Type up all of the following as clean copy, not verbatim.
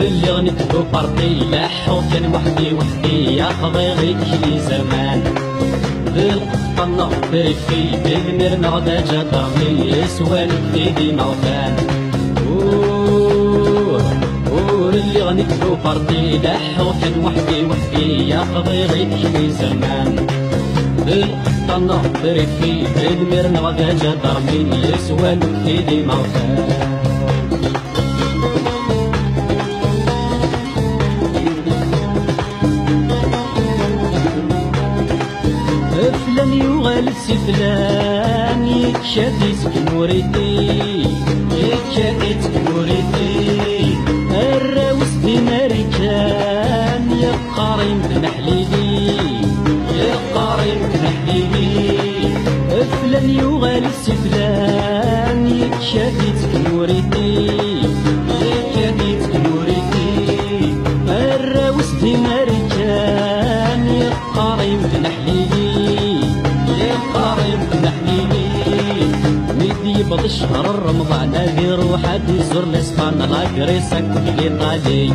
اللي غنكتو بارتي لاحو كان وحدي ياخذ غيك لي زمان بالقطة نغفر في بالمر نغدا جدرني يسوى لكتيدي موتان اللي غنكتو بارتي لاحو كان وحدي ياخذ غيك لي زمان بالقطة نغفر في بالمر نغدا جدرني يسوى لكتيدي موتان فلان يغال فلان يتشافي سكنوريتي يتشافي سكنوريتي الراوس في ماريكان يا قارين بنحليلي يا قارين بنحليلي فلان يغال فلان يتشافي سكنوريتي يتشافي سكنوريتي الراوس في ماريكان يا قارين بنحليلي يبض الشهر رمضان ذي روحه يزور الاسبان لاكريسك لإيطالي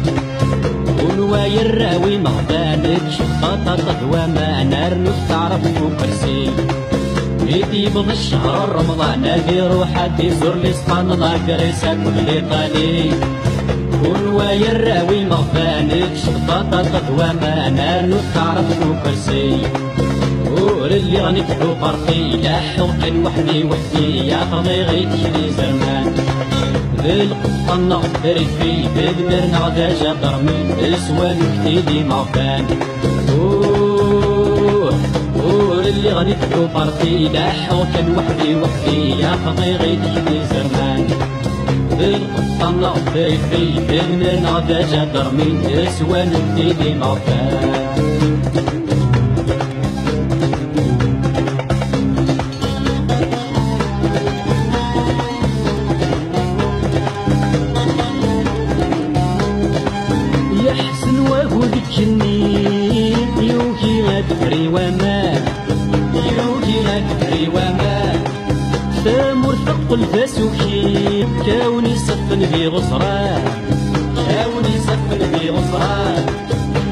ونوايا الراوي مغبانك شفاطة تضوى ما نار تعرف وكرسي يبض الشهر رمضان ذي روحه يزور الاسبان لاكريسك لإيطالي ونوايا الراوي مغبانك شفاطة تضوى ما نار تعرف وكرسي اللي غنكتو بارتي لاحو كان وحدي ياخذ غيك لي زمان بالقطة نغفر في بالمر نغدا جدر من اسوى نكتيدي موفان اللي غنكتو بارتي لاحو كان وحدي ياخذ غيك لي زمان بالقطة نغفر في بالمر نغدا جدر من اسوى نكتيدي موفان يوكي غادري وما ثامر ثق الفاسوكي كاوني صفن في غصران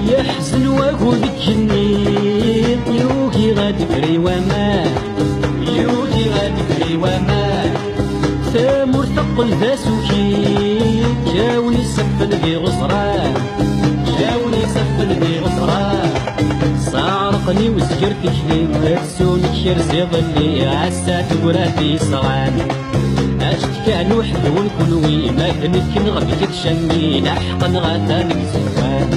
يحزن واكو ذيك النيل يوكي غادري وما ثامر ثق الفاسوكي كاوني صفن في غصران صارقني وسكرتك لي تسونك شرزي ظلي عسات وراتي صغان اشتكى نوحد ونكونوي ما كنت نغبك تشمي لحقا غاتانك زوان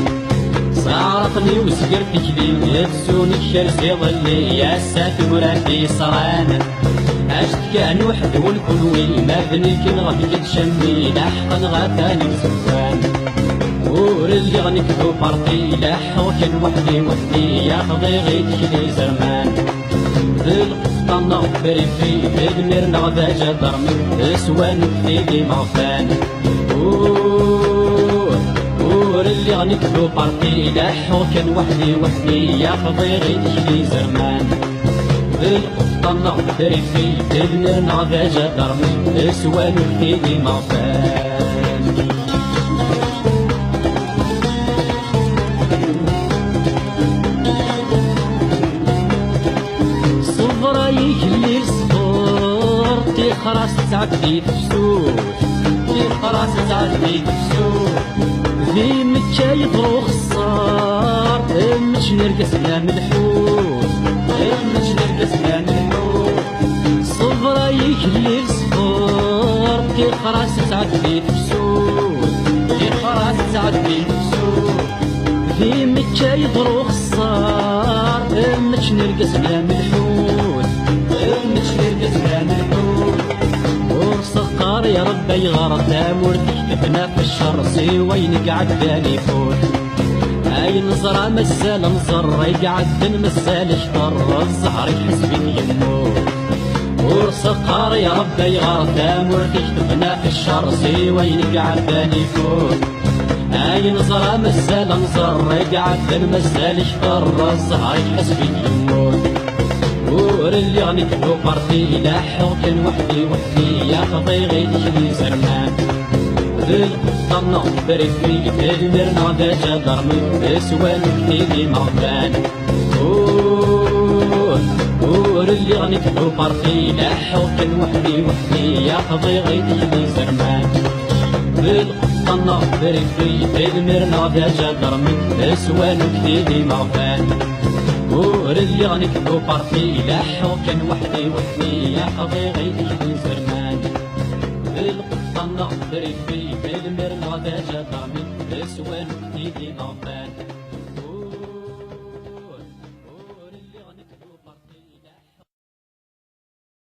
صارقني وسكرتك لي تسونك شرزي ظلي عسات وراتي صغان اشتكى نوحد ونكونوي ما كنت نغبك تشمي لحقا غاتانك زوان اللي غنكتو بارتي لاحو كان وحدي ياخذ غيك لي زمان بالقطة نغفر في بالمر نغدا جدر من اسوى نكتيدي موفان اللي غنكتو بارتي لاحو كان وحدي ياخذ غيك لي زمان بالقطة نغفر في بالمر نغدا جدر من اسوى نكتيدي موفان اللي صبر خلاص تعدي تفسوس ذي متشا يضرو خصار مش نرقسنا ملحوس صبر اللي صبر خلاص تعدي تفسوس ذي متشا يضرو خصار مش نرقسنا ملحوس ورسقار يا ربي غرتا مرتك تبنى في الشر وين قعد بالي فوت اي نظرة مسال نظر يقعد مسال شطر الزهر يحس بك يموت ورسقار يا ربي غرتا مرتك تبنى في الشر وين قعد بالي فوت اي نظرة مزال نزر قعد المزال شفر الزهر يحسبي يموت ور اللي غنكتبو بارتي لاحو كان وحدي ياخذي غير يشري زرمان ذي القطة بريك في المرنا دا جدر من سوان كتيبي مغفان ور اللي غنكتبو بارتي لاحو كان وحدي ياخذي غير يشري زرمان ذي القطة بريك في المرنا دا جدر من سوان كتيبي مغفان ور اللي غنكتبو بارتي لاحو كان وحدي ياخذي غير يشري زرمان القطة نغدر في المرنا دا جدر من سوان كتيبي مغفان